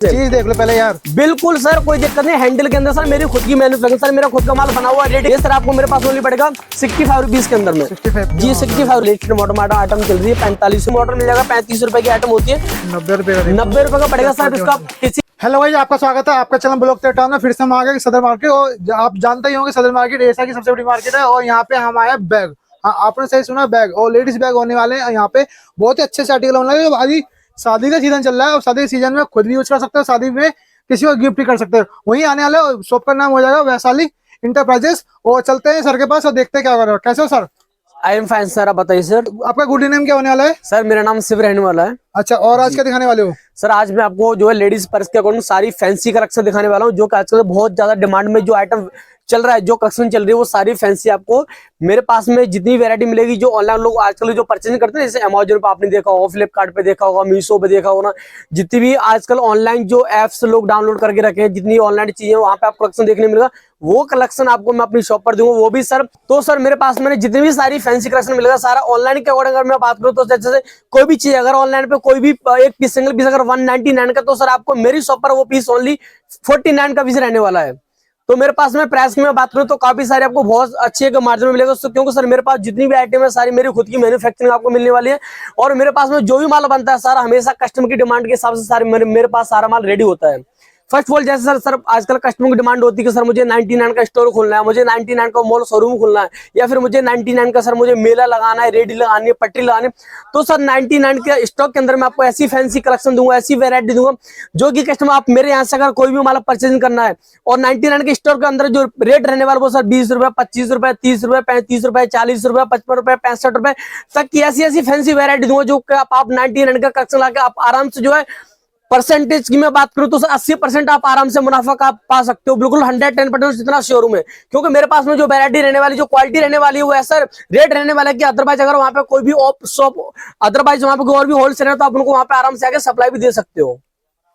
चीज देख लो पहले यार। बिल्कुल सर, कोई दिक्कत नहीं। हैंडल के अंदर सर मेरी खुद की मैन्युफैक्चरिंग, सर मेरा खुद का माल बना हुआ रेडी। ये सर आपको मेरे पास ओनली पड़ेगा 65 रुपीज के अंदर में। 65 जी 65 लेटेस्ट मॉडल आइटम चल रही है। 45 मोटर मिल जाएगा, 35 रुपए की आइटम होती है। 90 रुपए का। 90 रुपए का पड़ेगा सर इसका। किसी हेलो भाई, आपका स्वागत है आपका चैनल ब्लॉग टाउन में। फिर से हम आ गए सदर मार्केट। और आप जानते ही होंगे सदर मार्केट एशिया की सबसे बड़ी मार्केट है। और यहाँ पे हम आए बैग। हाँ, आपने सही सुना, बैग और लेडीज बैग होने वाले हैं यहाँ पे। बहुत ही अच्छे से आर्टिकल होने वाले हैं। अभी शादी का सीजन चल रहा है और शादी के सीजन में खुद भी यूज कर सकते हो, शादी में किसी को गिफ्ट भी कर सकते हो। वहीं आने वाले शॉप का नाम हो जाएगा वैशाली इंटरप्राइजेस। और चलते हैं सर के पास और देखते हैं क्या कर रहे हो। कैसे हो sir? I am fine sir, आप बताइए सर। आपका गुड नेम क्या होने वाला है? सर मेरा नाम शिव रहने वाला है। अच्छा, और आज क्या दिखाने वाले हो? सर आज मैं आपको जो है लेडीज पर्स के अकॉर्डिंग सारी फैंसी कलेक्शन दिखाने वाला हूँ, जो कि आजकल बहुत ज्यादा डिमांड में जो आइटम चल रहा है, जो कलेक्शन चल रही है वो सारी फैंसी आपको मेरे पास में जितनी वैरायटी मिलेगी। जो ऑनलाइन लोग आजकल जो परचेजिंग करते हैं, जैसे अमेजोन पे आपने देखा होगा, फ्लिपकार्ट पे देखा होगा, मीशो पे देखा होगा ना, जितनी भी आजकल ऑनलाइन जो एप्स लोग डाउनलोड करके रखे हैं, जितनी ऑनलाइन चीजें वहां पे आपको कलेक्शन देखने मिलेगा, वो कलेक्शन आपको मैं अपनी शॉप पर दूंगा, वो भी सर। तो सर मेरे पास मैंने जितनी भी सारी फैंसी कलेक्शन मिलेगा सारा ऑनलाइन के अकॉर्डिंग अगर मैं बात करूँ तो जैसे कोई भी चीज अगर ऑनलाइन पे कोई भी एक पीस सिंगल पीस अगर 199 का, तो सर आपको मेरी शॉप पर वो पीस ओनली 49 का पीस रहने वाला है। तो मेरे पास में प्राइस की मैं बात करूं तो काफी सारे आपको बहुत अच्छे मार्जिन में मिलेगा, क्योंकि सर मेरे पास जितनी भी आइटम है सारी मेरी खुद की मैन्युफैक्चरिंग आपको मिलने वाली है। और मेरे पास में जो भी माल बनता है सारा हमेशा कस्टमर की डिमांड के हिसाब से सारे मेरे पास सारा माल रेडी होता है। फर्स्ट ऑफ ऑल जैसे सर आजकल कस्टमर की डिमांड होती है कि सर मुझे 99 का स्टोर खोलना है, मुझे 99 का मॉल शोरूम खोलना है, या फिर मुझे 99 का सर मुझे मेला लगाना है, रेडी लगानी है, पट्टी लगानी है। तो सर 99 के स्टॉक के अंदर मैं आपको ऐसी फैंसी कलेक्शन दूंगा, ऐसी वेरायटी दूंगा जो कि कस्टमर आप मेरे यहाँ से अगर कोई भी माल परचेजिंग करना है और 99 के स्टोर के अंदर जो रेट रहने वाला वो सर 20 रुपए, 25 रुपए, 30 रुपए, 35 रुपए, 40 रुपए, 55 रुपए, 65 रुपए तक की ऐसी फैंसी वेरायटी दूंगा, जो आप 99 का कलेक्शन लाके आप आराम से जो है परसेंटेज की मैं बात करूं तो 80% आप आराम से मुनाफा का पा सकते हो। बिल्कुल 110% इतना शोरूम है, क्योंकि मेरे पास में जो वैरायटी रहने वाली, जो क्वालिटी रहने वाली है वो ऐसा रेट रहने वाला है कि अदरवाइज अगर वहां पे कोई भी शॉप अदरवाइज वहां पे और भी होलसेल है तो आप उनको वहां पे आराम से आके सप्लाई भी दे सकते हो।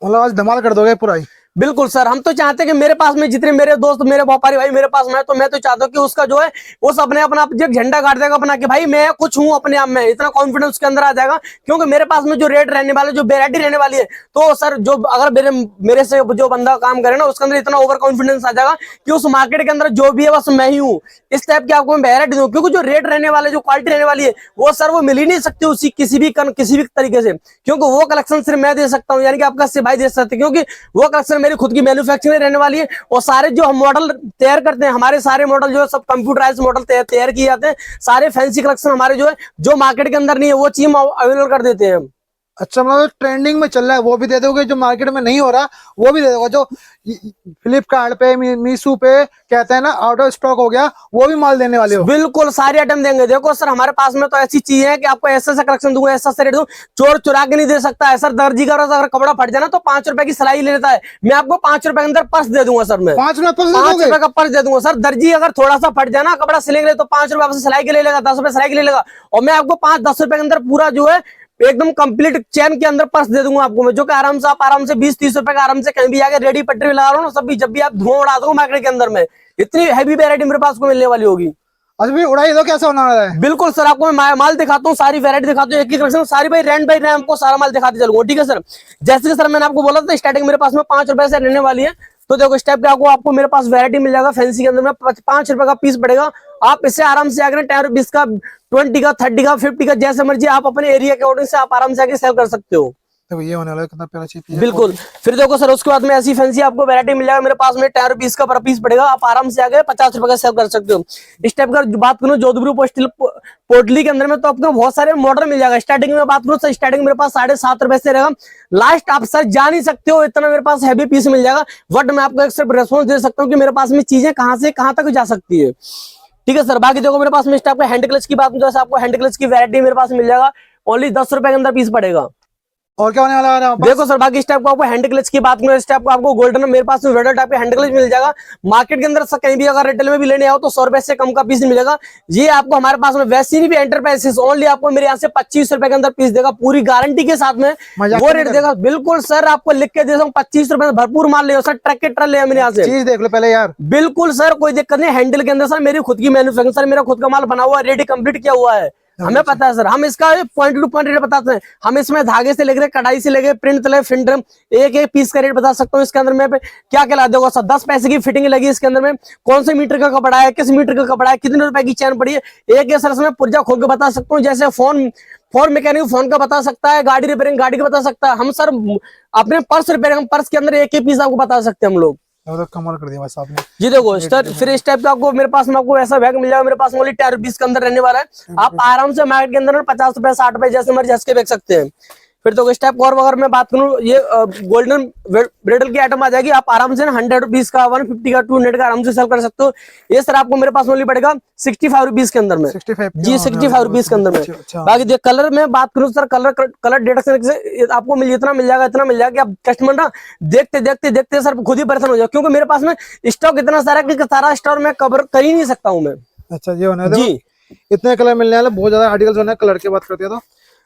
मतलब आज धमाल कर दोगे पूरा ही? बिल्कुल सर, हम तो चाहते हैं कि मेरे पास में जितने मेरे दोस्त मेरे व्यापारी भाई मेरे पास में है, तो मैं तो चाहता हूँ कि उसका जो है वो अपने अपना झंडा गाड़ देगा अपना कि भाई मैं कुछ हूँ अपने आप में, इतना कॉन्फिडेंस उसके अंदर आ जाएगा। क्योंकि मेरे पास में जो रेट रहने वाले, जो वेरायटी रहने वाली है, तो सर जो अगर मेरे से जो बंदा काम करे ना उसके अंदर इतना ओवर कॉन्फिडेंस आ जाएगा कि उस मार्केट के अंदर जो भी है बस मैं ही हूँ, इस टाइप की आपको मैं वेरायटी दूँ। क्योंकि जो रेट रहने वाले, जो क्वालिटी रहने वाली है वो सर वो मिल ही नहीं सकती उसी किसी भी तरीके से, क्योंकि वो कलेक्शन सिर्फ मैं दे सकता हूँ, यानी कि आपका सिर्फ भाई दे सकते, क्योंकि वो कलेक्शन मेरी खुद की मैन्युफैक्चरिंग रहने वाली है। और सारे जो हम मॉडल तैयार करते हैं, हमारे सारे मॉडल जो है सब कंप्यूटराइज्ड मॉडल तैयार किए जाते हैं। सारे फैंसी कलेक्शन हमारे जो है जो मार्केट के अंदर नहीं है वो चीज अवेलेबल कर देते हैं हम। अच्छा, मतलब ट्रेंडिंग में चल रहा है वो भी दे दोगे, जो मार्केट में नहीं हो रहा वो भी दे दोगे? जो फ्लिपकार्ट पे मीशो पे कहते हैं ना आउट ऑफ स्टॉक हो गया, वो भी माल देने वाले हो? बिल्कुल सारे आइटम देंगे। देखो सर हमारे पास में तो ऐसी चीज है कि आपको ऐसा कलेक्शन दूंगा, ऐसा रेट दूं, चोर चुरा के नहीं दे सकता है सर। दर्जी का अगर कपड़ा फट जाए ना तो 5 रुपए की सिलाई ले लेता है, मैं आपको 5 रुपए के अंदर पर्स दे दूंगा सर। मैं 5 रुपए का पर्स दे दूंगा सर। दर्जी अगर थोड़ा सा फट जाए ना कपड़ा सिलेंगे तो 5 रुपए आपसे सिलाई के ले लेगा, 10 रुपए सिलाई के ले लेगा, और मैं आपको 5-10 रुपए के अंदर पूरा जो है एकदम कंप्लीट चैन के अंदर पर्स दे दूंगा आपको मैं, जो कि आराम से 20-30 रुपए का आराम से कहीं भी आके रेडी पट्टी लगा रहा हूँ सब भी, जब भी आप धुआं उड़ा दो मार्केट के अंदर में, इतनी हैवी वैरायटी मेरे पास को मिलने वाली होगी। अच्छा उड़ाई दो, कैसा होना है? बिल्कुल सर, आपको मैं माल दिखाता हूँ, सारी वैरायटी दिखाता हूँ, एक कलेक्शन सारी बाई रैंड आपको सारा माल दिखाते चलूंगा। ठीक है सर, जैसे कि सर मैंने आपको बोला था स्टार्टिंग मेरे पास में 5 रुपए से रहने वाली है। तो देखो इस टाइप के आपको मेरे पास वैरायटी मिल जाएगा फैंसी के अंदर में। 5 रुपए का पीस पड़ेगा, आप इससे आराम से आकर 10 रुपीज का, 20 का, 30 का, 50 का, जैसे मर्जी आप अपने एरिया के अकॉर्डिंग से आप आराम से आके सेल कर सकते हो। तो ये होने वाला है कितना प्यारा चीज। बिल्कुल। फिर देखो सर उसके बाद में ऐसी फैंसी आपको वैरायटी मिल जाएगा मेरे पास में 10 रुपीज का पर पीस पड़ेगा, आप आराम से आगे 50 रुपए का सेल कर सकते हो। इस टाइप का बात करूं जोधपुर पोटली के अंदर में तो आपको बहुत सारे मॉडल मिल जाएगा। स्टार्टिंग में बात करूं सर, स्टार्टिंग मेरे पास 7.5 रुपए से रहेगा, लास्ट आप सर जा नहीं सकते हो इतना मेरे पास हैवी पीस मिल जाएगा। बट मैं आपको एक सिर्फ रेस्पॉन्स दे सकता हूँ कि मेरे पास में चीजें कहाँ से कहाँ तक जा सकती है। ठीक है सर, बाकी देखो मेरे पास में इस टाइप का हैंड क्लच की बात करूं, आपको हैंड क्लच की वैरायटी मेरे पास मिल जाएगा, ओनली 10 रुपए के अंदर पीस पड़ेगा। और क्या होने वाला है? देखो सर बाकी इस टाइप को आपको हैंड क्लच की बात करें, इस टाइप को आपको गोल्डन मेरे पास रेडर टाइप का हैंड क्लच मिल जाएगा। मार्केट के अंदर सर कहीं भी अगर रिटेल में भी लेने आओ तो 100 रुपए से कम का पीस मिलेगा। ये आपको हमारे पास में वैसी भी एंटरप्राइजेस ओनली आपको मेरे यहाँ से 25 रुपए के अंदर पीस देगा, पूरी गारंटी के साथ में वो रेट देगा। बिल्कुल सर, आपको लिख के दे सकता हूँ 25 रुपए में भरपूर माल ले सर, ट्रक के ट्रक ले मेरे यहाँ से। चीज देख लो पहले यार। बिल्कुल सर, कोई दिक्कत नहीं। हैंडल के अंदर सर मेरी खुद की मैन्युफैक्चरिंग, सर मेरा खुद का माल बना हुआ है, रेडी कंप्लीट किया हुआ है। हमें पता है सर, हम इसका पॉइंट टू पॉइंट रेट बताते हैं। हम इसमें धागे से लेकर कढ़ाई से लेकर प्रिंट तले फिंडरम एक एक पीस का रेट बता सकता हूँ। इसके अंदर में क्या क्या ला दोगे सर, 10 पैसे की फिटिंग लगी इसके अंदर में, कौन से मीटर का कपड़ा है, किस मीटर का कपड़ा है, कितने रुपए की चैन पड़ी है, एक सर इसमें पुर्जा खोल के बता सकता हूँ। जैसे फोन मैकेनिक फोन का बता सकता है, गाड़ी रिपेयरिंग गाड़ी का बता सकता है। हम सर अपने पर्स रिपेयरिंग पर्स के अंदर एक पीस आपको बता सकते हैं हम लोग। तो कमाल कर दिया भाई साहब ने। जी देखो सर, फिर इस टाइप का आपको मेरे पास में आपको ऐसा बैग मिल जाएगा। मेरे पास ओनली 10 रुपीज के अंदर रहने वाला है। आप आराम से मार्केट के अंदर 50 रुपए 60 रुपए जैसे मर्जी हंस के बेच सकते हैं। फिर तो इस टाइप और अगर मैं बात करूँ, ये गोल्डन ब्राइडल की आइटम आ जाएगी। आप आराम से 100 रुपीज का 150 का 200 का आराम से सेल कर सकते हो। ये सर आपको मेरे पास ओनली पड़ेगा 65 रुपीज के अंदर में। 65 जी 65 रुपीज के अंदर में। बाकी जो कलर में बात करूँ सर, कलर डिडक्शन से आपको इतना मिल जाएगा कि आप कस्टमर ना देखते देखते देखते सर खुद ही परेशान हो जाए, क्योंकि मेरे पास में स्टॉक इतना सारा कि सारा स्टोर में कवर कर ही नहीं सकता हूँ मैं। अच्छा ये होना है जी, इतने कलर मिलने वाले, बहुत ज्यादा आर्टिकल्स होने कलर की बात करते हैं तो।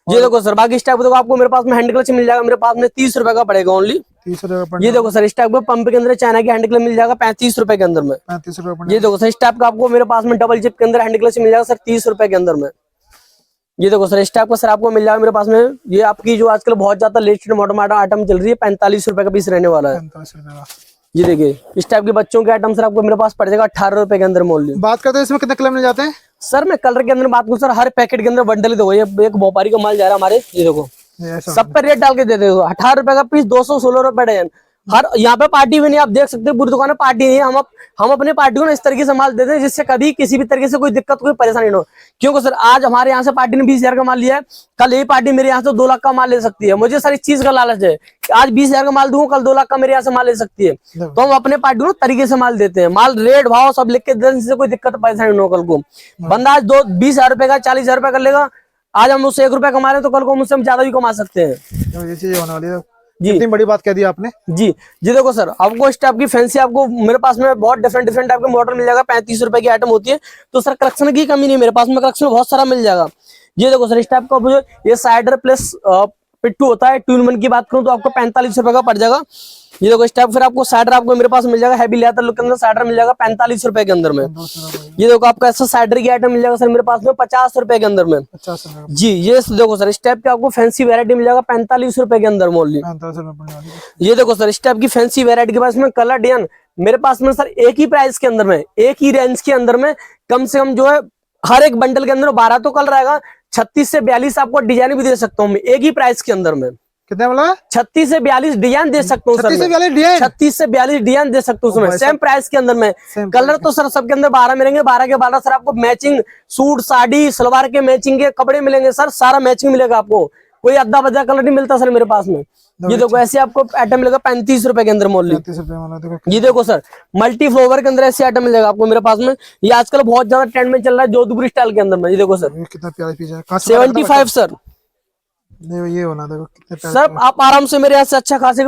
ये देखो सर, बाकी इस टाइप देखो आपको मेरे पास में हैंड क्लच मिल जाएगा। मेरे पास में 30 रुपए का पड़ेगा ओनली। 30 रुपए ये देखो सर, इस टाइप का पंप के अंदर चाइना की हैंड क्लच मिल जाएगा 35 रुपए के अंदर में। 35 रुपए। ये देखो सर, इस टाइप का आपको मेरे पास में डबल चिप के अंदर हैंड क्लच मिल जाएगा सर 30 रुपए के अंदर में। ये देखो सर, इस टाइप का सर आपको मिल जाएगा मेरे पास में। ये आपकी जो आजकल बहुत ज्यादा लेटेस्ट मॉडल आइटम चल रही है, 45 रुपए का पीस रहने वाला है। 45 रुपए का। ये देखिए, इस टाइप के बच्चों के आइटम सर आपको मेरे पास पड़ जाएगा 18 रुपए के अंदर ओनली। बात करते हैं इसमें कितने कलर मिल जाते हैं सर मैं कलर के अंदर बात करूँ सर, हर पैकेट के अंदर बंडल ही देखो, ये एक व्यापारी का माल जा रहा है हमारे। ये देखो सब पे रेट डाल के देते हो, 18 रुपए का पीस, 216 रुपए डजन। हर यहाँ पे पार्टी भी नहीं, आप देख सकते हैं पूरी दुकान में पार्टी नहीं है। हम अपने पार्टी को ना इस तरीके से माल देते हैं जिससे कभी किसी भी तरीके से कोई दिक्कत कोई परेशानी ना हो। क्योंकि सर आज हमारे यहाँ से पार्टी ने 20,000 का माल लिया है, कल यही पार्टी मेरे यहाँ से 2 लाख का माल ले सकती है। मुझे सर इस चीज का लालच है, आज 20,000 का माल दूंगा, कल 2 लाख का मेरे यहाँ से माल ले सकती है। तो हम अपने पार्टी को तरीके से माल देते हैं, माल रेट भाव सब लिख के देने से कोई दिक्कत परेशानी ना हो। कल को बंदा आज 20,000 रुपए का 40,000 रुपए कर लेगा, आज हम उससे 1 रुपया कमा रहे हैं तो कल को मुझसे हम ज्यादा भी कमा सकते हैं। ये चीज होने वाली है जी, इतनी बड़ी बात कह दी आपने। जी देखो सर, आपको इस टाइप की फैंसी आपको मेरे पास में बहुत डिफरेंट टाइप के मॉडल मिल जाएगा। 35 रुपए की आइटम होती है, तो सर कलेक्शन की कमी नहीं, मेरे पास में कलेक्शन बहुत सारा मिल जाएगा। ये देखो सर, इस टाइप का मुझे ये साइडर प्लस पिट्टू होता है, 2 in 1 की बात करूं तो आपको 45 रुपए का पड़ जाएगा। ये देखो इस टाइप, फिर आपको साइडर आपको मेरे पास मिल जाएगा, हैवी लेदर लुक के अंदर साइडर मिल जाएगा 45 रुपए के अंदर में। ये देखो आपको ऐसा साइडर की आइटम मिल जाएगा सर मेरे पास में 50 रुपए के अंदर में। 50 रुपए। जी, ये देखो सर, इस टाइप के आपको फैंसी वैरायटी मिल जाएगा 45 रुपए के अंदर ओनली। 45 रुपए। ये देखो सर, इस टाइप की फैंसी वैरायटी के पास में कलर डिजाइन मेरे पास में सर एक ही प्राइस के अंदर में, एक ही रेंज के अंदर में कम से कम जो है हर एक बंडल के अंदर 12 तो कलर रहेगा, 36 से 42 आपको डिजाइन भी दे सकता हूँ मैं एक ही प्राइस के अंदर में। कितने बोला? 36 से 42 डिजाइन दे सकता हूँ सर, 36 से 42 डिजाइन दे सकता हूँ उसमें सेम प्राइस के अंदर में। कलर तो सर सबके अंदर 12 मिलेंगे, 12 के 12 सर आपको मैचिंग सूट साड़ी सलवार के मैचिंग के कपड़े मिलेंगे सर, सारा मैचिंग मिलेगा आपको, कोई अद्दा बद्दा कलर नहीं मिलता सर मेरे पास में। ये देखो ऐसे आपको आइटम मिलेगा 35 रुपए के अंदर मोल। ये देखो सर, मल्टी फ्लोवर के अंदर ऐसे आइटम मिलेगा आपको मेरे पास में। ये आजकल बहुत ज्यादा ट्रेंड में चल रहा है जोधपुरी स्टाइल के अंदर में। ये देखो सर, कितना प्यारा पीस है, 75 सर। ये होना देखो कितने सर आप आराम से मेरे यहाँ से अच्छा खासे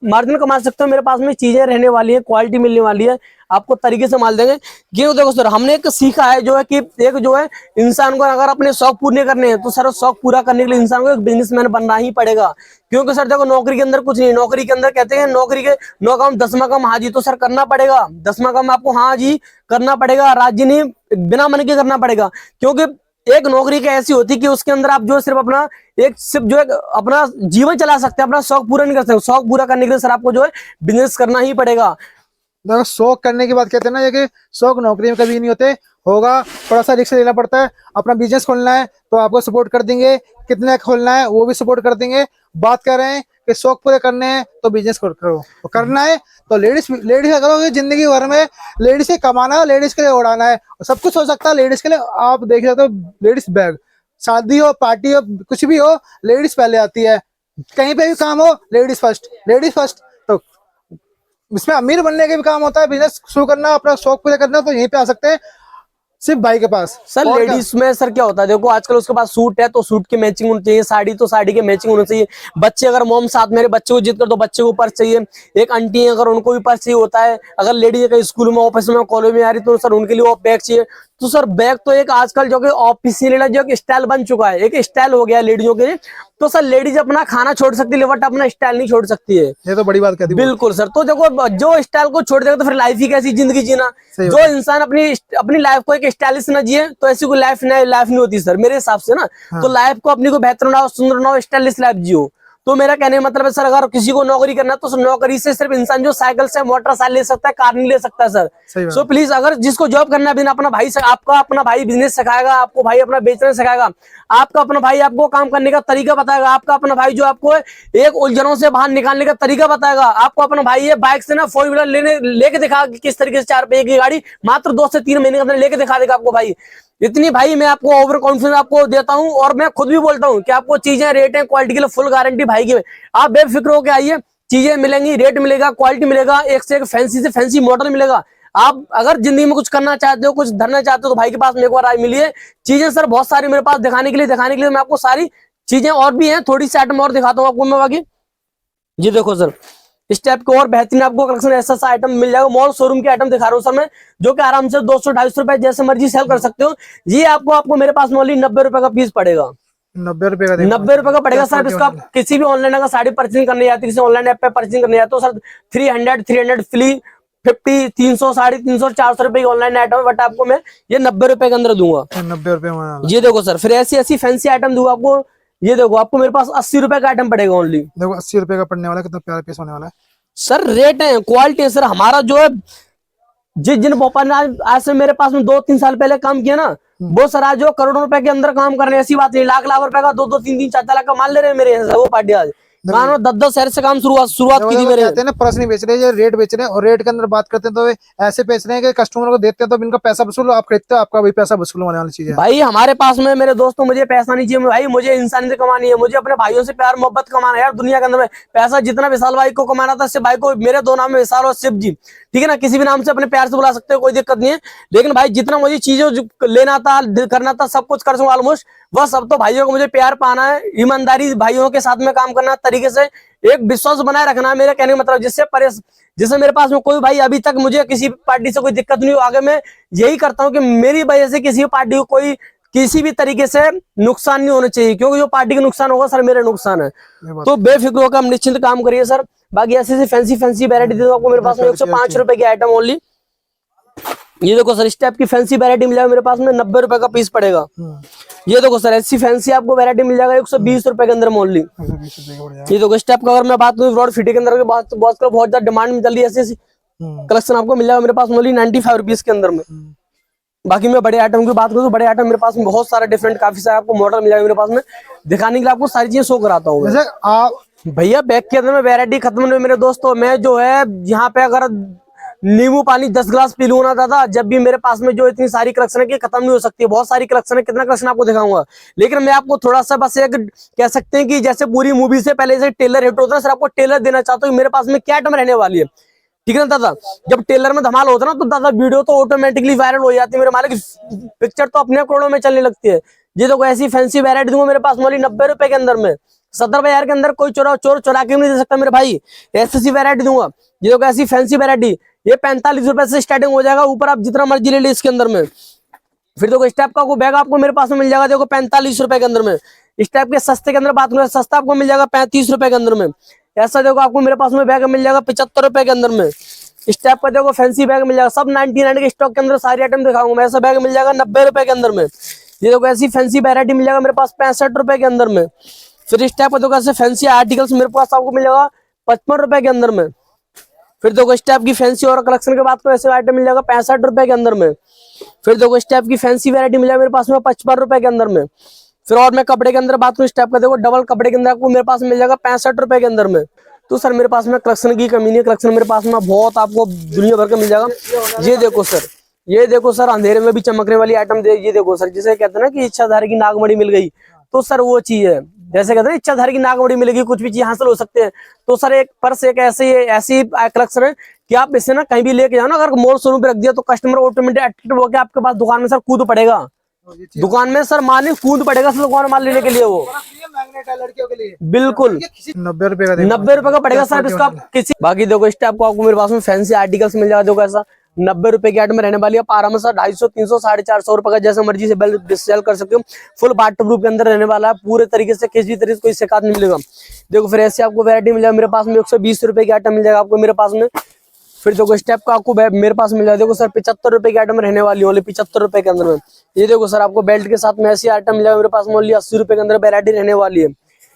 मार्जिन कमा सकते हो। मेरे पास में चीजें रहने वाली है, क्वालिटी मिलने वाली है, आपको तरीके से माल देंगे। क्यों देखो सर, हमने एक सीखा है जो है कि एक जो है इंसान को अगर अपने शौक पूरे करने हैं तो सर शौक पूरा करने के लिए इंसान को एक बिजनेसमैन बनना ही पड़ेगा। क्योंकि सर देखो नौकरी के अंदर कुछ नहीं, नौकरी के अंदर कहते हैं नौकरी के 9 काम 10वां काम हाँ जी, तो सर करना पड़ेगा 10वां काम आपको हाँ जी करना पड़ेगा, राज्य नहीं बिना मन के करना पड़ेगा। क्योंकि एक नौकरी का ऐसी होती है कि उसके अंदर आप जो सिर्फ अपना सिर्फ जो है अपना जीवन चला सकते हैं, अपना शौक पूरा नहीं कर सकते। शौक पूरा करने के लिए सर आपको जो है बिजनेस करना ही पड़ेगा। देखो शौक करने की बात कहते हैं ना, ये कि शौक नौकरी में कभी नहीं होते, होगा थोड़ा सा रिस्क लेना पड़ता है। अपना बिजनेस खोलना है तो आपको सपोर्ट कर देंगे, कितने खोलना है वो भी सपोर्ट कर देंगे। बात कर रहे हैं कि शौक पूरे करने हैं तो बिजनेस करो, तो करना है तो लेडीज का करोगे। जिंदगी भर में लेडीज से कमाना है, लेडीज के लिए उड़ाना है, सब कुछ हो सकता है लेडीज के लिए। आप देख सकते हो लेडीज बैग, शादी हो पार्टी हो कुछ भी हो लेडीज पहले आती है, कहीं पे भी काम हो लेडीज फर्स्ट। तो इसमें अमीर बनने के भी काम होता है, बिजनेस शुरू करना, अपना शौक पूरे करना, तो यहीं पे आ सकते हैं सिर्फ भाई के पास। सर लेडीज में सर क्या होता है, देखो आजकल उसके पास सूट है तो सूट की मैचिंग होनी चाहिए, साड़ी तो साड़ी की मैचिंग होनी चाहिए। बच्चे अगर मोम साथ मेरे बच्चे को जिद कर तो बच्चे को पर्स चाहिए। एक आंटी है अगर उनको भी पर्स चाहिए होता है। अगर लेडीज कहीं स्कूल में ऑफिस में कॉलेज में आ रही तो सर उनके लिए वो बैग चाहिए। तो सर बैग तो एक आजकल जो कि ऑफिशियल जो कि स्टाइल बन चुका है, एक स्टाइल हो गया है लेडीजों के लिए। तो सर लेडीज अपना खाना छोड़ सकती है बट अपना स्टाइल नहीं छोड़ सकती है। ये तो बड़ी बात कहती है। बिल्कुल सर। तो देखो जो स्टाइल को छोड़ देगा तो फिर लाइफ ही कैसी जिंदगी जीना। सही जो इंसान अपनी लाइफ को एक स्टाइलिश ना जिए तो ऐसी कोई लाइफ नहीं होती सर मेरे हिसाब से ना। तो लाइफ को अपनी को बेहतर बनाओ, सुंदर बनाओ, स्टाइलिश लाइफ जियो। तो मेरा कहने का मतलब है सर, अगर किसी को नौकरी करना है तो नौकरी से सिर्फ इंसान जो साइकिल से मोटरसाइकिल ले सकता है, कार नहीं ले सकता सर। सो प्लीज अगर जिसको जॉब करना है, बिना अपना भाई से, आपका अपना भाई बिजनेस सिखाएगा, आपको भाई अपना बेचना सिखाएगा, आपका अपना भाई आपको काम करने का तरीका बताएगा, आपका अपना भाई जो आपको एक उलझनों से बाहर निकालने का तरीका बताएगा, आपको अपना भाई ये बाइक से ना 4 व्हीलर लेके दिखा किस तरीके से 4 पहिए की गाड़ी मात्र 2 से 3 महीने के अंदर लेके दिखा देगा आपको भाई। इतनी भाई मैं आपको ओवर कॉन्फिडेंस आपको देता हूं, और मैं खुद भी बोलता हूं कि आपको चीजें, रेट है, क्वालिटी के लिए फुल गारंटी भाई की। आप बेफिक्र होकर आइए, चीजें मिलेंगी, रेट मिलेगा, क्वालिटी मिलेगा, एक से एक फैंसी से फैंसी मॉडल मिलेगा। आप अगर जिंदगी में कुछ करना चाहते हो, कुछ धरना चाहते हो तो भाई के पास मेरे को राय मिलिए। चीजें सर बहुत सारी मेरे पास दिखाने के लिए मैं आपको सारी चीजें और भी हैं, थोड़ी सी आइटम और दिखाता हूँ आपको मैं बाकी। जी देखो सर, इस टाइप के और बेहतरीन आपको कलेक्शन ऐसा आइटम मिल जाएगा। मॉल शोरूम के आइटम दिखा रहा हूँ सर मैं, जो कि आराम से 200-250 रुपए जैसे मर्जी सेल कर सकते हो। ये आपको मेरे पास ओनली 90 रुपए का पीस पड़ेगा। 90 रुपए का? 90 रुपए का पड़ेगा सर। इसका किसी भी ऑनलाइन अगर साड़ी परचेसिंग करने जाती है, किसी ऑनलाइन ऐप पे परचेसिंग करने जाते हो सर, 300 फ्री 50, 300, 350, 400 रुपए की ऑनलाइन आइटम है, बट आपको मैं ये 90 रुपए के अंदर दूंगा। 90 रुपए में? ये देखो सर, फिर ऐसी फैंसी आइटम दूंगा आपको। ये देखो आपको मेरे पास 80 रुपए का आइटम पड़ेगा ओनली। देखो 80 रुपए का पड़ने वाला है, कितना प्यारा पीस होने वाला है सर। रेट है, क्वालिटी है सर। हमारा जो है जिन पापा ने आज से मेरे पास में 2-3 साल पहले काम किया ना, वो सर आज जो करोड़ों रुपए के अंदर काम कर रहे हैं। ऐसी बात नहीं, लाख रुपए का 2-2, 3-3, 4-4 लाख का माल ले रहे हैं मेरे यहाँ से वो पार्टी। आज 10-10 शहर से काम शुरुआत की थी मेरे। कहते हैं ना, पर्स नहीं बेच रहे, ये रेट बेच रहे हैं। और रेट के अंदर बात करते हैं तो वे ऐसे बेच रहे हैं कि कस्टमर को देते हैं तो इनका पैसा वसूलो, आप खरीदते हो आपका भी पैसा वसूल होने वाली चीज है भाई। हमारे पास में मेरे दोस्तों, मुझे पैसा नहीं चाहिए भाई, मुझे इंसानी से कमानी है, मुझे अपने भाइयों से प्यार मोहब्बत कमाना है यार। दुनिया के अंदर में पैसा जितना विशाल भाई को कमाना था, भाई को मेरे 2 नाम है, विशाल और शिव जी, ठीक है ना। किसी भी नाम से अपने प्यार से बुला सकते हो, कोई दिक्कत नहीं है। लेकिन भाई जितना मुझे चीजों लेना था, करना था, सब कुछ कर सकूं ऑलमोस्ट। बस अब तो भाइयों को मुझे प्यार पाना है, ईमानदारी भाइयों के साथ में काम करना, तरीके से एक विश्वास बनाए रखना है। मेरे कहने का मतलब जिससे मेरे पास में कोई भाई अभी तक मुझे किसी पार्टी से कोई दिक्कत नहीं हो, आगे मैं यही करता हूं कि मेरी वजह से किसी पार्टी को कोई किसी भी तरीके से नुकसान नहीं होना चाहिए, क्योंकि जो पार्टी का नुकसान होगा सर मेरा नुकसान है। तो बेफिक्र होकर हम निश्चिंत काम करिए सर। बाकी ऐसे फैंसी वैरायटी दे दो आपको मेरे पास में 105 रुपए की आइटम ओनली। ये देखो सर, इस टाइप की फैंसी वैरायटी मिल जाएगा मेरे पास में, 90 रुपए का पीस पड़ेगा। ये देखो सर, ऐसी फैंसी आपको वैरायटी मिल जाएगा 120 रुपए के अंदर ओनली। ये देखो इस टाइप का, अगर मैं बात करूँ ब्रॉड फिटिंग के अंदर बहुत ज्यादा डिमांड में चल रही है, ऐसी कलेक्शन आपको मिल जाएगा मेरे पास ओनली 95 रुपीज के अंदर में। बाकी मैं बड़े आइटम की बात करूँ तो बड़े आइटम मेरे पास में बहुत सारा डिफरेंट काफी सारा आपको मॉडल मिल जाएगा मेरे पास में। दिखाने के लिए आपको सारी चीजें शो कराता हूँ भैया। बैग के अंदर में वैरायटी खत्म नहीं हुई मेरे दोस्तों। मैं जो है यहाँ पे अगर नींबू पानी 10 ग्लास पी लूँ ना दादा, जब भी मेरे पास में जो इतनी सारी कलेक्शन है कि खत्म नहीं हो सकती है। बहुत सारी कलेक्शन है, कितना कलेक्शन आपको दिखाऊंगा। लेकिन मैं आपको थोड़ा सा बस एक कह सकते हैं कि जैसे पूरी मूवी से पहले जैसे टेलर हिट होता है सर, आपको टेलर देना चाहता हूँ मेरे पास में क्या आइटम रहने वाली है, ठीक है ना दादा। जब टेलर में धमाल होता है ना तो दादा वीडियो तो ऑटोमेटिकली वायरल हो जाती है मेरे मालिक, पिक्चर तो अपने करोड़ों में चलने लगती है। ये देखो ऐसी फैंसी वैरायटी दूंगा मेरे पास ओनली 90 रुपए के अंदर में। सदर बाजार के अंदर कोई चोर चुरा के नहीं दे सकता मेरे भाई। ऐसी वैरायटी दूंगा। ये देखो ऐसी फैंसी वैरायटी, ये 45 रुपए से स्टार्टिंग हो जाएगा, ऊपर आप जितना मर्जी ले लीजिए इसके अंदर में। फिर देखो इस टाइप का बैग आपको मेरे पास में मिल जाएगा, देखो 45 रुपए के अंदर में। इस टाइप के सस्ते के अंदर बात करें, सस्ता आपको मिल जाएगा 35 रुपए के अंदर में। ऐसा देखो आपको मेरे पास में बैग मिल जाएगा 75 रुपए के अंदर में। इस टाइप का देखो फैंसी बैग मिल जाएगा, सब 99 के स्टॉक के अंदर सारी आइटम दिखाऊंगा मैं। ऐसा बैग मिल जाएगा 90 रुपए के अंदर में। ये देखो ऐसी फैंसी वैरायटी मिल जाएगा मेरे पास 65 रुपए के अंदर में। फिर इस टाइप का देखो ऐसे फैंसी आर्टिकल्स मेरे पास आपको मिल जाएगा 55 रुपए के अंदर में। फिर देखो इस टाइप की फैंसी और कलेक्शन के बाद तो ऐसे आइटम मिल जाएगा 65 रुपए के अंदर में। फिर देखो इस टाइप की फैंसी वैरायटी मिल जाएगा मेरे पास में 55 रुपए के अंदर में। फिर और मैं कपड़े के अंदर बात करूँ, इस टाइप का देखो डबल कपड़े के अंदर आपको मेरे पास मिल जाएगा 65 रुपए के अंदर में। तो सर मेरे पास में कलेक्शन की कमी नहीं, कलेक्शन मेरे पास में बहुत आपको दुनिया भर का मिल जाएगा। ये देखो सर, ये देखो सर, अंधेरे में भी चमकने वाली आइटम ये देखो सर, जिसे कहते हैं ना कि इच्छाधारी की नागमणि मिल गई, तो सर वो चीज है। जैसे कहते हैं इच्छाधारी की नागमणि मिलेगी, कुछ भी चीज हासिल हो सकते हैं। तो सर एक पर्स एक ऐसी कलेक्शन है कि आप इसे ना कहीं भी लेके जाओ ना, अगर मॉल शोरूम पे रख दिया तो कस्टमर ऑटोमेटिक अट्रैक्ट होकर आपके पास दुकान में सर कूद पड़ेगा। दुकान में सर मालिक कूद पड़ेगा सर दुकान माल लेने के लिए। वो लड़कियों के लिए बिल्कुल 90 रुपए का, 90 रुपए का पड़ेगा सर इसका किसी। बाकी देखो इस टाइप को आपको मेरे पास में फैंसी आर्टिकल्स मिल जाएगा। देखो ऐसा 90 रुपए की आइटम रहने वाली है। आप आराम से 250, 300, 450 रुपए का जैसे मर्जी से बेल सेल कर सकते हो। फुल वाटर प्रूफ के अंदर रहने वाला है, पूरे तरीके से किसी तरीके से कोई शिकायत नहीं मिलेगा। देखो फिर ऐसे आपको वैरायटी मिल जाएगा मेरे पास में। 120 रुपए की आइटम मिल जाएगा आपको मेरे पास में। फिर देखो स्टेप का आपको मेरे पास मिल जाएगा। देखो सर 75 रुपए की आइटम रहने वाली है, ओनली 75 रुपए के अंदर में। ये देखो सर आपको बेल्ट के साथ में ऐसी आइटम मिल जाएगा मेरे पास में, ओनली 80 रुपए के अंदर वैरायटी रहने वाली है।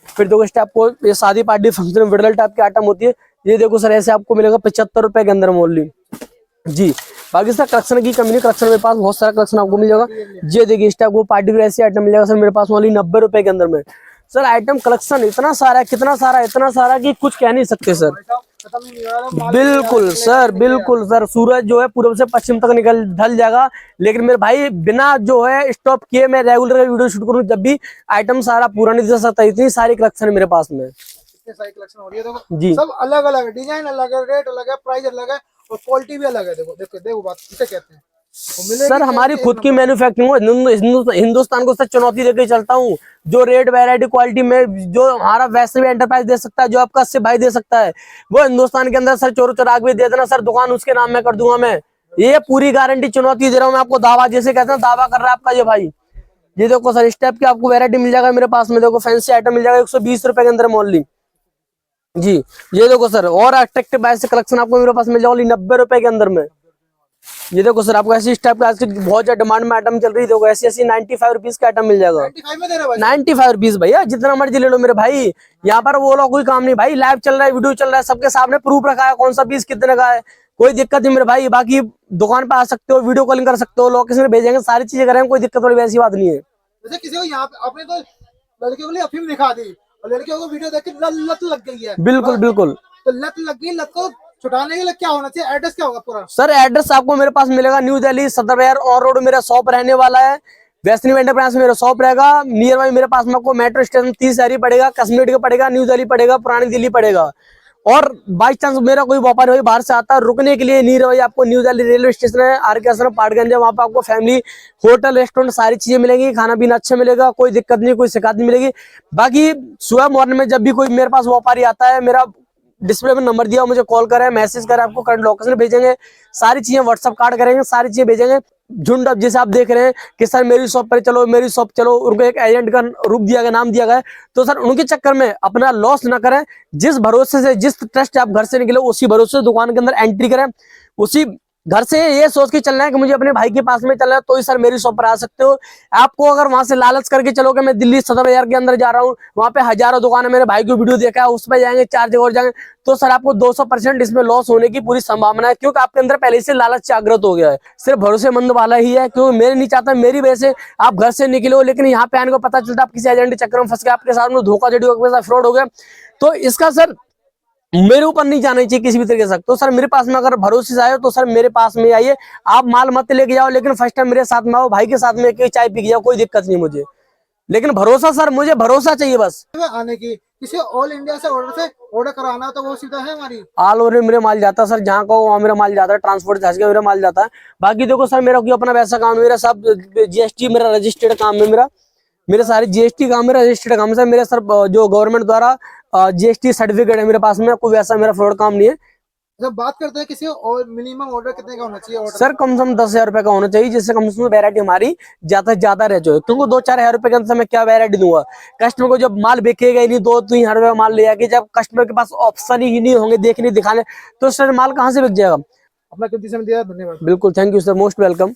फिर देखो स्टेप को ये शादी पार्टी फंक्शन विडल टाइप की आइटम होती है। ये देखो सर ऐसे आपको मिलेगा 75 रुपए के अंदर में ओनली जी। बाकी सर कलेक्शन की कमी नहीं, कलेक्शन मेरे पास बहुत सारा कलेक्शन आपको मिल जाएगा। ये देखिए स्टेप को पार्टी वेयर ऐसी आइटम मिल जाएगा सर मेरे पास ओनली 90 रुपए के अंदर में। सर आइटम कलेक्शन इतना सारा है, कितना सारा, इतना सारा कि कुछ कह नहीं सकते सर। खत्म ही नहीं हो रहा, माल बिल्कुल सर, बिल्कुल सर। सूरज जो है पूर्व से पश्चिम तक निकल ढल जाएगा, लेकिन मेरे भाई बिना जो है स्टॉप किए मैं रेगुलर वीडियो शूट करूं जब भी आइटम सारा पूरा नहीं दे सकता। इतनी सारी कलेक्शन है मेरे पास में इतने सारी कलेक्शन हो रही है। देखो जी। सब अलग अलग है, डिजाइन अलग है, रेट अलग है, प्राइस अलग है और क्वालिटी भी अलग है। देखो देखो देखो बात किसे कहते हैं। वो मिलेगी सर हमारी कैसे, खुद एक की नंबर। मैन्युफैक्चरिंग हिंदुस्तान को सर चुनौती देकर चलता हूँ। जो रेट वैरायटी क्वालिटी में जो हमारा वैसे भी एंटरप्राइज दे सकता है, जो आपका इससे भाई दे सकता है, वो हिंदुस्तान के अंदर सर चोर चुराग भी दे देना सर, दुकान उसके नाम में कर दूंगा मैं। ये पूरी गारंटी चुनौती दे रहा हूँ मैं आपको। दावा जैसे कहते हैं, दावा कर रहा है आपका ये भाई। ये देखो सर इस टाइप की आपको वैरायटी मिल जाएगा मेरे पास में। देखो फैंसी आइटम मिल जाएगा 120 रुपए के अंदर ओनली जी। ये देखो सर और अट्रैक्टिव ऐसे कलेक्शन आपको मेरे पास मिल जाएगा 90 रुपए के अंदर में। ये देखो सर आपको ऐसी इस टाइप का आज की बहुत ज्यादा डिमांड में आइटम चल रही है। देखो ऐसी ऐसी 95 रुपीज का आइटम मिल जाएगा। 95 में दे रहे भाई। 95 रुपीज भैया, जितना मर्जी ले लो मेरे भाई। यहाँ पर वो लोग कोई काम नहीं भाई, लाइव चल रहा है, वीडियो चल रहा है, सबके सामने प्रूफ रखा है कौन सा पीस कितने का है, कोई दिक्कत नहीं मेरे भाई। बाकी दुकान पे आ सकते हो, वीडियो कॉलिंग कर सकते हो, लोकेशन भेजेंगे, सारी चीजें करेंगे, कोई दिक्कत वाली वैसी बात नहीं है। जैसे किसी को यहाँ पे आपने तो लड़कियों के लिए अफीम दिखा दी और लड़कियों को वीडियो देख के लत लग गई है। बिल्कुल बिल्कुल तो लत लग गई, लत को छुटाने के लिए क्या होना चाहिए, एड्रेस क्या होगा पूरा? सर एड्रेस आपको मेरे पास मिलेगा न्यू दिल्ली सदर बाजार ऑन रोड मेरा शॉप रहने वाला है। वैष्णवी एंटरप्राइज में मेरा शॉप रहेगा नियर बाई। मेरे पास में आपको मेट्रो स्टेशन 30 शहरी पड़ेगा, कश्मीर का पड़ेगा, न्यू दिल्ली पड़ेगा, पुरानी दिल्ली पड़ेगा। और बाई चांस मेरा कोई व्यापारी भाई बाहर से आता है रुकने के लिए, नियर बाई आपको न्यू दिल्ली रेलवे स्टेशन है, आर.के. आश्रम पाटगंज है, वहाँ पे आपको फैमिली होटल रेस्टोरेंट सारी चीजें मिलेंगी, खाना पीना अच्छा मिलेगा, कोई दिक्कत नहीं, कोई शिकायत नहीं मिलेगी। बाकी सुबह मॉर्निंग में जब भी कोई मेरे पास व्यापारी आता है, मेरा डिस्प्ले में नंबर दिया, मुझे कॉल करें, मैसेज करें, आपको करंट लोकेशन भेजेंगे, सारी चीजें व्हाट्सअप कार्ड करेंगे, सारी चीजें भेजेंगे। झुंड अब जैसे आप देख रहे हैं कि सर मेरी शॉप पर चलो, मेरी शॉप चलो, उनको एक एजेंट का रूप दिया गया, नाम दिया गया, तो सर उनके चक्कर में अपना लॉस ना करें। जिस भरोसे से, जिस ट्रस्ट आप घर से निकले, उसी भरोसे से दुकान के अंदर एंट्री करें। उसी घर से ये सोच के चलना है कि मुझे अपने भाई के पास में चलना है, तो ही सर मेरी शॉप पर आ सकते हो। आपको अगर वहां से लालच करके चलोगे मैं दिल्ली सदर बाजार के अंदर जा रहा हूँ, वहां पे हजारों दुकान है, मेरे भाई की वीडियो देखा है, उस पर जाएंगे, 4 जगह और जाएंगे, तो सर आपको 200% इसमें लॉस होने की पूरी संभावना है, क्योंकि आपके अंदर पहले से लालच जागृत हो गया है। सिर्फ भरोसेमंद वाला ही है, क्योंकि मेरे नहीं चाहता मेरी वजह से आप घर से निकले हो, लेकिन यहाँ पे आने को पता चलता आप किसी एजेंट के चक्कर में फंस गए, आपके साथ में धोखाधड़ी हो गया, फ्रॉड हो गया, तो इसका सर मेरे ऊपर नहीं जाना चाहिए किसी भी तरीके से। तो सर मेरे पास में अगर भरोसे से आए तो सर मेरे पास में आइए। आप माल मत लेके जाओ, लेकिन फर्स्ट टाइम मेरे साथ में आओ, भाई के साथ में चाय पी के जाओ, कोई दिक्कत नहीं मुझे, लेकिन भरोसा सर, मुझे भरोसा चाहिए बस। आने की किसी ऑल इंडिया से ऑर्डर कराना तो वो सीधा है हमारी ऑल ओवर मेरे माल जाता है सर, जहाँ कहो वहाँ मेरा माल जाता है, ट्रांसपोर्ट चार्ज का मेरा माल जाता है। बाकी देखो सर मेरा कोई अपना वैसा काम, मेरा सब जीएसटी मेरा रजिस्टर्ड काम है, मेरे सारे जीएसटी काम है, रजिस्टर्ड काम है सर मेरे सर, जो गवर्नमेंट द्वारा जीएसटी सर्टिफिकेट है मेरे पास में, कोई वैसा मेरा फ्रॉड काम नहीं है। जब बात करते हैं किसी और मिनिमम ऑर्डर कितने का होना चाहिए ऑर्डर? सर कम से कम 10,000 रुपए का होना चाहिए, जिससे कम से कम वैरायटी हमारी ज्यादा से ज्यादा रह जाए, क्योंकि 2-4 हजार रुपए के अंदर मैं क्या वैरायटी दूंगा कस्टमर को, जब माल बिकेगा ही नहीं, 2-3 हजार रुपए माल ले आके, जब कस्टमर के पास ऑप्शन ही नहीं होंगे देखने दिखाने, तो सर माल कहाँ से बिक जाएगा। अपना कीमती समय दिया, धन्यवाद। बिल्कुल, thank you sir, most welcome.